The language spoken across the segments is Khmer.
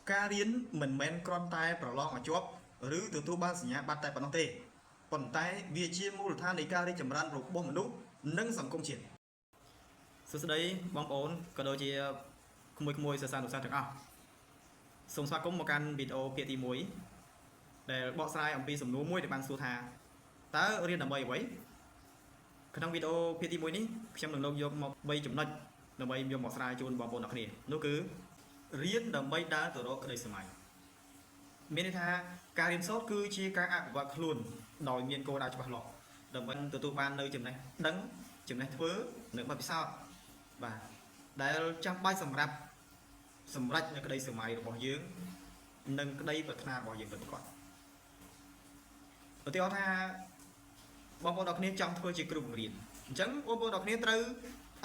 ការរៀនមិនមែនគ្រាន់តែប្រឡងឲ្យជាប់ឬទទួលបានសញ្ញាបត្រតែប៉ុណ្ណោះទេប៉ុន្តែវាជាមូលដ្ឋាននៃការរីកចម្រើនរបស់មនុស្សនិងសង្គមជាតិសួស្តីបងប្អូនក៏ដូចជាក្មួយៗសិស្សានុសិស្សទាំងអស់សូមស្វាគមន៍មកកាន់វីដេអូភាគទី1ដែលបកស្រាយអំពីសំណួរមួយដែលបានសួរថាតើរៀនដើម្បីអ្វីក្នុងវីដេអូភាគទី1នេះខ្ញុំនឹងលើកយកមក3ចំណុចដើម្បីយកមកស្រាយជូនបងប្អូនអរគ្នានោះគឺរៀនដើម្បីដើរទៅរកក្តីស្រមៃមានន័យថាការរៀនសូត្រគឺជាការអភិវឌ្ឍខ្លួនដោយមានគោលដៅច្បាស់លាស់ដើម្បីទទួលបាននូវចំណេះដឹងចំណេះធ្វើនិងបទពិសោធន៍បាទដែលចាំបាច់សម្រាប់សម្រេចនៅក្តីស្រមៃរបស់យើងនិងក្តីប្រាថ្នារបស់យើងពិតប្រាកដឧទាហរណ៍ថាបងប្អូនទាំងគ្នាចង់ធ្វើជាគ្រូបង្រៀនអញ្ចឹងបងប្អូនទាំងគ្នាត្រូវ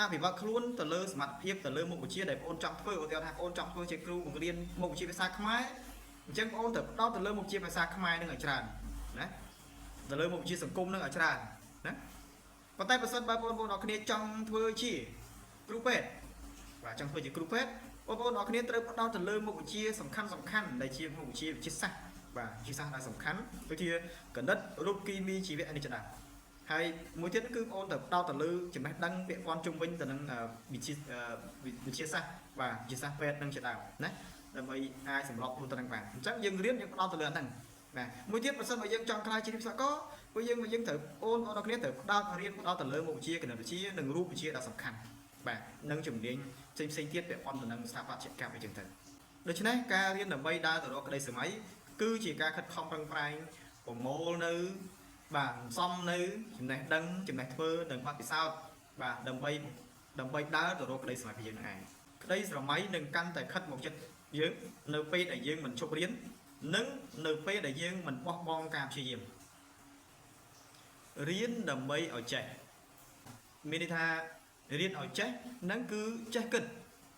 អភិវឌ្ឍខ្លួនទៅលើសមត្ថភាពទៅលើមុខវិជ្ជាដែលបងប្អូនចង់ធ្វើឧទាហរណ៍ថាបងប្អូនចង់ធ្វើជាគ្រូបង្រៀនមុខវិជ្ជាភាសាខ្មែរអញ្ចឹងបងប្អូនត្រូវផ្ដោតទៅលើមុខវិជ្ជាភាសាខ្មែរនឹងឲ្យច្រើនណាទៅលើមុខវិជ្ជាសង្គមនឹងឲ្យច្រើនណាប៉ុន្តែបើសិនបើបងប្អូនទាំងគ្នាចង់ធ្វើជាគ្រូពេទ្យបាទចង់ធ្វើជាគ្រូពេទ្យបងប្អូនទាំងគ្នាត្រូវផ្ដោតទៅលើមុខវិជ្ជាសំខាន់ដែលជាមុខវិជ្ជាវិទ្យាសាស្ត្របាទវិទ្យាសាស្ត្រដែលសំខាន់ដូចជាគណិតរូបគីមីជីវៈនេះជាដើមហើយមួយទៀតគឺបងប្អូនត្រូវផ្ដោតទៅលើចំណេះដឹងពាក់ព័ន្ធជុំវិញទៅនឹងវិទ្យាសាស្ត្របាទវិទ្យាសាស្ត្រពេទ្យនឹងជាដើមណាដើម្បីអាចសម្របខ្លួនទៅនឹងបានអញ្ចឹងយើងរៀនយើងផ្ដោតទៅលើហ្នឹងបាទមួយទៀតបើសិនបើយើងចង់ខ្លាយជាវិស្វករព្រោះយើងត្រូវបងប្អូនគ្នាត្រូវផ្ដោតរៀនផ្ដោតទៅលើមុខវិជ្ជាគណិតវិទ្យានិងរូបវិទ្យាដ៏សំខាន់បាទនិងជំនាញផ្សេងទៀតពាក់ព័ន្ធទៅនឹងស្ថាបត្យកម្មអីចឹងទៅដូច្នេះការរៀនដើម្បីដើរទៅរកក្តីស្រមៃគឺជាការខិតខំប្រឹងប្រែងប្រមូលនៅបាទសំនៅចំណេះដឹងចំណេះធ្វើនិងបទពិសោធន៍បាទដើម្បីដើរទៅរកក្តីស្រមៃរបស់យើងហ្នឹងឯងក្តីស្រមៃនឹងកាន់តែខិតមកចិត្តយើងនៅពេលដែលយើងមិនឈប់រៀននិងនៅពេលដែលយើងមិនបោះបង់ការព្យាយាមរៀនដើម្បីឲ្យចេះមានន័យថារៀនឲ្យចេះហ្នឹងគឺចេះគិត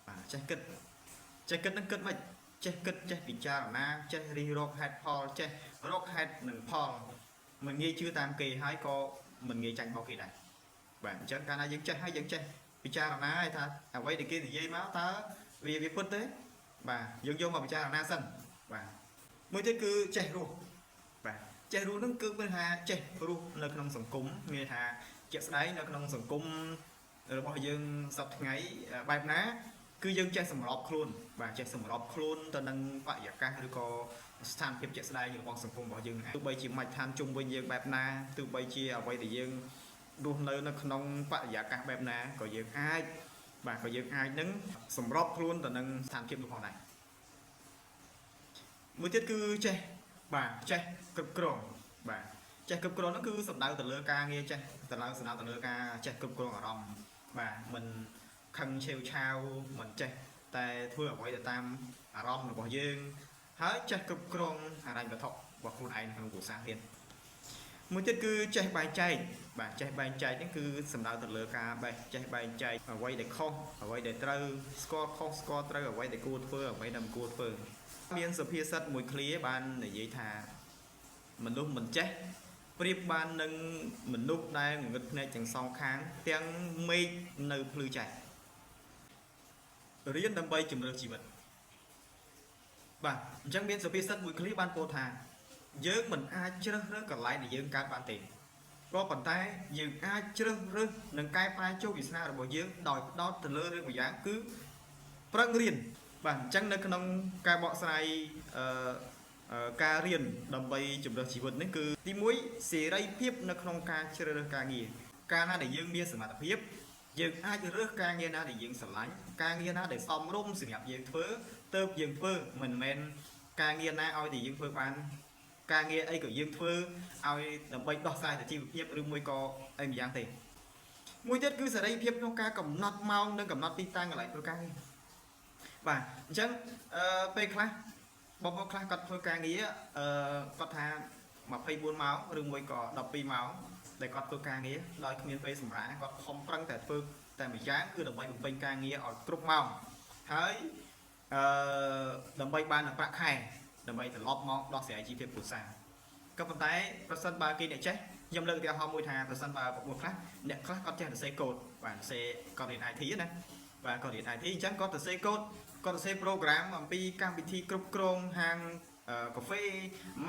បាទចេះគិតហ្នឹងគិតមិនចេះគិតចេះពិចារណាចេះរិះរកហេតុផលចេះរកហេតុនិងផលមិនងាយជឿតាមគេហើយក៏មិនងាយចាញ់បោកគេដែរបាទអញ្ចឹងកាលណាយើងចេះហើយយើងចេះពិចារណាឲ្យថាអ្វីដែលគេនិយាយមកតើវាពិតទេបាទយើងយកមកពិចារណាសិនបាទមួយទៀតគឺចេះរស់បាទចេះរស់ហ្នឹងគឺមានថាចេះរស់នៅក្នុងសង្គមមានថាជាក់ស្ដែងនៅក្នុងសង្គមរបស់យើងសប្តាហ៍ថ្ងៃបែបណាគឺយើងចេះសម្របខ្លួនបាទចេះសម្របខ្លួនទៅនឹងបរិយាកាសឬក៏ស្ថានភាពជាក់ស្ដែងរបស់សង្គមរបស់យើងទោះបីជាមជ្ឈដ្ឋានជុំវិញយើងបែបណាទោះបីជាអ្វីដែលយើងរស់នៅក្នុងបរិយាកាសបែបណាក៏យើងអាចនឹងសម្របខ្លួនទៅនឹងស្ថានភាពនោះផងដែរមួយទៀតគឺចេះគ្រប់គ្រងបាទចេះគ្រប់គ្រងនោះគឺសំដៅទៅលើការងារចេះទៅលើការចេះគ្រប់គ្រងអារម្មណ៍បាទមិនខឹងឆេវឆាវមិនចេះតែធ្វើអ្វីទៅតាមអារម្មណ៍របស់យើងហើយចេះគ្រប់គ្រងហិរញ្ញវត្ថុរបស់ខ្លួនឯងក្នុងគ្រួសារទៀតមួយទៀតគឺចេះបែងចែកបាទចេះបែងចែកនេះគឺសំដៅទៅលើការចេះបែងចែកអ្វីដែលខុសអ្វីដែលត្រូវស្គាល់ខុសស្គាល់ត្រូវអ្វីដែលគួរធ្វើអ្វីដែលមិនគួរធ្វើមានសុភាសិតមួយឃ្លាបាននិយាយថាមនុស្សមិនចេះប្រៀបបាននឹងមនុស្សដែលងងឹតភ្នែកទាំងសងខាងទាំងមេឃនៅភ្លឺចែករៀនដើម្បីជំរឿនជីវិតបាទអញ្ចឹងមានសុភាសិតមួយឃ្លាបានពោលថាយើងមិនអាចជ្រើសរើសកន្លែងដែលយើងកើតបានទេក៏ប៉ុន្តែយើងអាចជ្រើសរើសនិងកែប្រែជោគវាសនារបស់យើងដោយផ្ដោតទៅលើរឿងមួយយ៉ាងគឺប្រឹងរៀនបាទអញ្ចឹងនៅក្នុងការបកស្រាយការរៀនដើម្បីជំរឿនជីវិតនេះគឺទី1សេរីភាពនៅក្នុងការជ្រើសរើសការងារកាលណាដែលយើងមានសមត្ថភាពយើងអាចរើសការងារណាដែលយើងស្រឡាញ់ការងារណាដែលសមរម្យសម្រាប់យើងធ្វើទៅយើងធ្វើមិនមែនការងារណាឲ្យតែយើងធ្វើបានការងារអីក៏យើងធ្វើឲ្យដើម្បីដោះស្រាយជីវភាពឬមួយក៏អីម្យ៉ាងទេមួយទៀតគឺសេរីភាពក្នុងការកំណត់ម៉ោងនិងកំណត់ទីតាំងកន្លែងធ្វើការងារបាទអញ្ចឹងពេលខ្លះបងប្អូនខ្លះគាត់ធ្វើការងារគាត់ថា24ម៉ោងឬមួយក៏12ម៉ោងដែលគាត់ធ្វើការងារដោយគ្មានពេលសម្រាកគាត់ខំប្រឹងតែធ្វើតែមួយយ៉ាងគឺដើម្បីបំពេញការងារឲ្យគ្រប់ម៉ោងហើយដើម្បីបានប្រាក់ខែដើម្បីត្រឡប់មកដោះស្រាយជីវភាពគ្រួសារក៏ប៉ុន្តែប្រសិនបើគេអ្នកចេះខ្ញុំលើកឧទាហរណ៍មួយថាប្រសិនបើប្រពន្ធខ្លះអ្នកខ្លះគាត់ចេះសរសេរកូដបាទសរសេរគាត់រៀន IT ណាបាទគាត់រៀន IT អញ្ចឹងគាត់សរសេរកូដ គាត់ទៅសេ program អំពីកម្មវិធីគ្រប់គ្រងហាងកាហ្វេ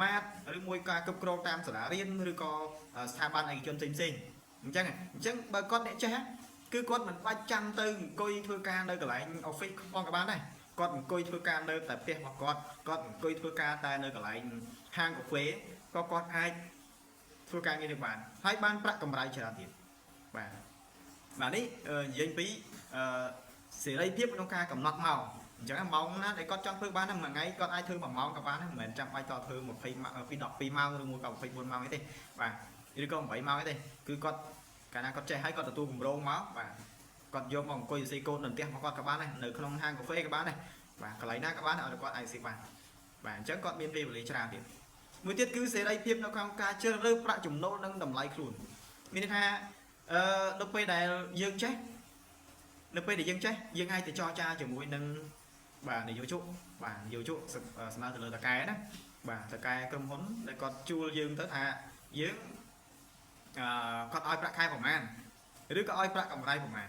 ម៉ាតឬមួយការគ្រប់គ្រងតាមសាលារៀនឬក៏ស្ថាប័នឯកជនផ្សេងៗអញ្ចឹងបើគាត់អ្នកចេះគឺគាត់មិនបាច់ចាំទៅអង្គុយធ្វើការនៅកន្លែង office ផងក៏បានដែរគាត់អង្គុយធ្វើការនៅតែផ្ទះរបស់គាត់អង្គុយធ្វើការតែនៅកន្លែងហាងកាហ្វេក៏គាត់អាចធ្វើការងារនេះបានហើយបានប្រាក់កម្រៃច្រើនទៀតបាទនេះនិយាយពីសេរីភាពក្នុងការកំណត់ម៉ោងអញ្ចឹងម៉ោងណាដែលគាត់ចង់ធ្វើបានមួយថ្ងៃគាត់អាចធ្វើ1ម៉ោងក៏បានដែរមិនមែនចាំបាច់តធ្វើ20ពី12ម៉ោងឬមួយក៏24ម៉ោងទេបាទឬក៏8ម៉ោងទេគឺគាត់កាលណាគាត់ចេះហើយគាត់ទទួលគម្រោងមកបាទគាត់យកមកអង្គុយសរសេរកូដនៅផ្ទះរបស់គាត់ក៏បានដែរនៅក្នុងហាងកាហ្វេក៏បានដែរបាទកន្លែងណាក៏បានឲ្យគាត់អាចសរសេរបានបាទអញ្ចឹងគាត់មានពេលវេលាច្រើនទៀតមួយទៀតគឺសេរីភាពនៅក្នុងការជ្រើសរើសប្រាក់ចំណូលនិងតម្លៃខ្លួនមានន័យថានៅពេលដែលយើងចេះយើងអាចទៅចរចាជាមួយនឹងបាទនយោជកស្នើទៅលើតកែណាបាទតកែក្រុមហ៊ុនដែលគាត់ជួលយើងទៅថាយើងគាត់ឲ្យប្រាក់ខែប្រមាណឬក៏ឲ្យប្រាក់កម្រៃប្រមាណ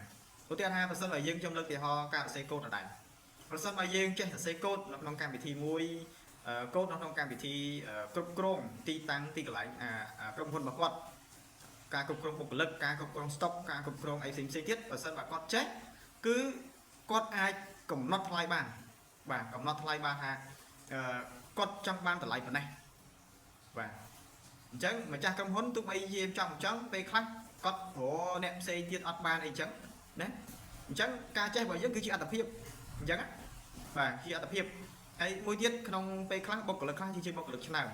ឧទាហរណ៍ថាបើសិនបើយើងខ្ញុំលើកឧទាហរណ៍ការសរសេរកូដដដែលបើសិនបើយើងចេះសរសេរកូដនៅក្នុងកម្មវិធីមួយកូដនៅក្នុងកម្មវិធីគ្រប់គ្រងទីតាំងទីកន្លែងក្រុមហ៊ុនរបស់គាត់ការគ្រប់គ្រងបុគ្គលិកការគ្រប់គ្រងស្តុកការគ្រប់គ្រងអីផ្សេងៗទៀតបើសិនបើគាត់ចេះគឺគាត់អាចកំណត់ថ្លៃបានបាទកំណត់ថ្លៃបានថាគាត់ចង់បានតម្លៃប៉ុណ្ណេះបាទអញ្ចឹងម្ចាស់ក្រុមហ៊ុនទោះបីជាចង់ពេលខ្លះគាត់ព្រោះអ្នកផ្សេងទៀតអត់បានអីចឹងណាអញ្ចឹងការចេះរបស់យើងគឺជាអត្តភាពអញ្ចឹងបាទជាអត្តភាពហើយមួយទៀតក្នុងពេលខ្លះបុគ្គលិកខ្លះជាបុគ្គលិកឆ្នើម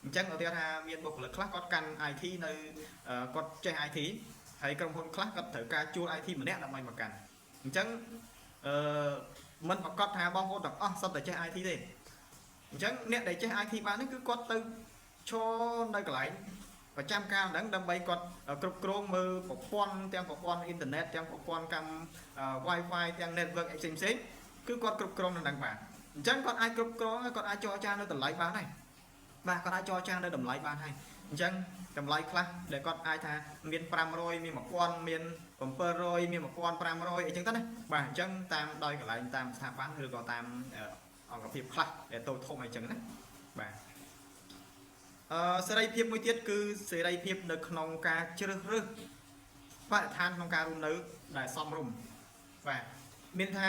អញ្ចឹងឧទាហរណ៍ថាមានបុគ្គលិកខ្លះគាត់កាន់ IT នៅគាត់ចេះ IT ហើយក្រុមហ៊ុនខ្លះគាត់ត្រូវការជួល IT ម្នាក់ដើម្បីមកកាន់អញ្ចឹងមិនប្រកាសថាបងប្អូនទាំងអស់សុទ្ធតែចេះ IT ទេអញ្ចឹងអ្នកដែលចេះ IT បាននេះគឺគាត់ទៅឈរនៅកន្លែងប្រចាំការហ្នឹងដើម្បីគាត់គ្រប់គ្រងមើលប្រព័ន្ធទាំងប្រព័ន្ធអ៊ីនធឺណិតទាំងប្រព័ន្ធកម្ម Wi-Fi ទាំង network ផ្សេងគឺគាត់គ្រប់គ្រងនៅហ្នឹងបានអញ្ចឹងគាត់អាចគ្រប់គ្រងគាត់អាចចរចានៅតម្លៃបានដែរបាទគាត់អាចចរចានៅតម្លៃបានហើយអញ្ចឹងតម្លៃខ្លះដែលគាត់អាចថាមាន500មាន1000មាន700មាន1500អីចឹងទៅណាបាទអញ្ចឹងតាមដោយកន្លែងតាមស្ថាប័នឬក៏តាមអង្គភាពខ្លះដែលតូចធំអីចឹងណាបាទសេរីភាពមួយទៀតគឺសេរីភាពនៅក្នុងការជ្រើសរើសបរិស្ថានក្នុងការរស់នៅដែលសមរម្យបាទមានថា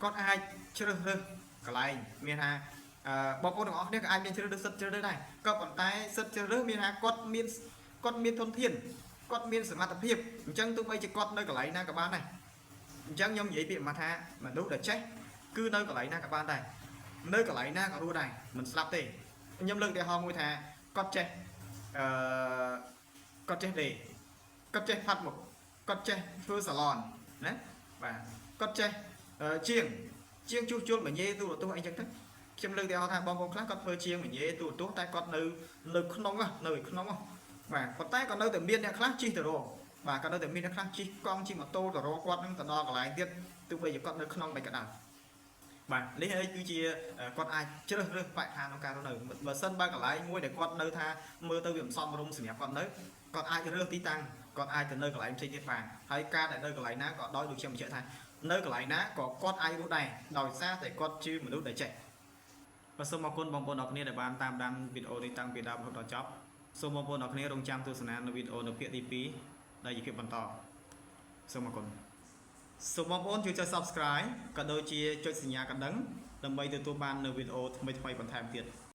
គាត់អាចជ្រើសរើសកន្លែងមានថាបងប្អូនទាំងអស់គ្នាក៏អាចមានជ្រើសរើសសិទ្ធិជ្រើសរើសដែរក៏ប៉ុន្តែសិទ្ធិជ្រើសរើសមានថាគាត់មានធនធានគាត់មានសមត្ថភាពអញ្ចឹងទោះបីជាគាត់នៅកន្លែងណាក៏បានដែរអញ្ចឹងខ្ញុំនិយាយពាក្យមកថាមនុស្សដែលចេះគឺនៅកន្លែងណាក៏បានដែរនៅកន្លែងណាក៏រស់ដែរមិនស្លាប់ទេខ្ញុំលើកឧទាហរណ៍មួយថាគាត់ចេះគាត់ចេះដេរគាត់ចេះផាត់មុខគាត់ចេះធ្វើសាឡនណាបាទគាត់ចេះជាងជួសជុលមញ៉េទូរទស្សន៍អីចឹងទៅខ្ញុំលើកឧទាហរណ៍ថាបងប្អូនខ្លះគាត់ធ្វើជាងមញ៉េទូរទស្សន៍តែគាត់នៅក្នុងបាទប៉ុន្តែក៏នៅតែមានអ្នកខ្លះជិះទៅរកបាទក៏នៅតែមានអ្នកខ្លះជិះកង់ជិះម៉ូតូទៅរកគាត់នឹងទៅដល់កន្លែងទៀតទោះបីជាគាត់នៅក្នុងមិនក៏ដោយបាទនេះហើយគឺជាគាត់អាចជ្រើសរើសបរិស្ថានក្នុងការរស់នៅបើសិនបើកន្លែងមួយដែលគាត់នៅថាមើលទៅវាមិនសមរម្យសម្រាប់គាត់នៅគាត់អាចរើសទីតាំងគាត់អាចទៅនៅកន្លែងផ្សេងទៀតបានហើយការដែលនៅកន្លែងណាក៏ដោយដូចខ្ញុំបញ្ជាក់ថានៅកន្លែងណាក៏គាត់អាចរស់ដែរដោយសារតែគាត់ជាមនុស្សដែលចេះបាទសូមអរគុណបងប្អូនអរគ្នាដែលបានតាមដានវីដេអូនេះតាំងពីដើមរហូតដល់ចប់សូមបងប្អូនអរគ្នារងចាំទស្សនានៅវីដេអូនៅភាគទី2ដែលជាភាគបន្តសូមអរគុណសូមបងប្អូនជួយចុច Subscribe ក៏ដូចជាចុចសញ្ញាកណ្ដឹងដើម្បីទទួលបាននៅវីដេអូថ្មីៗបន្ថែមទៀត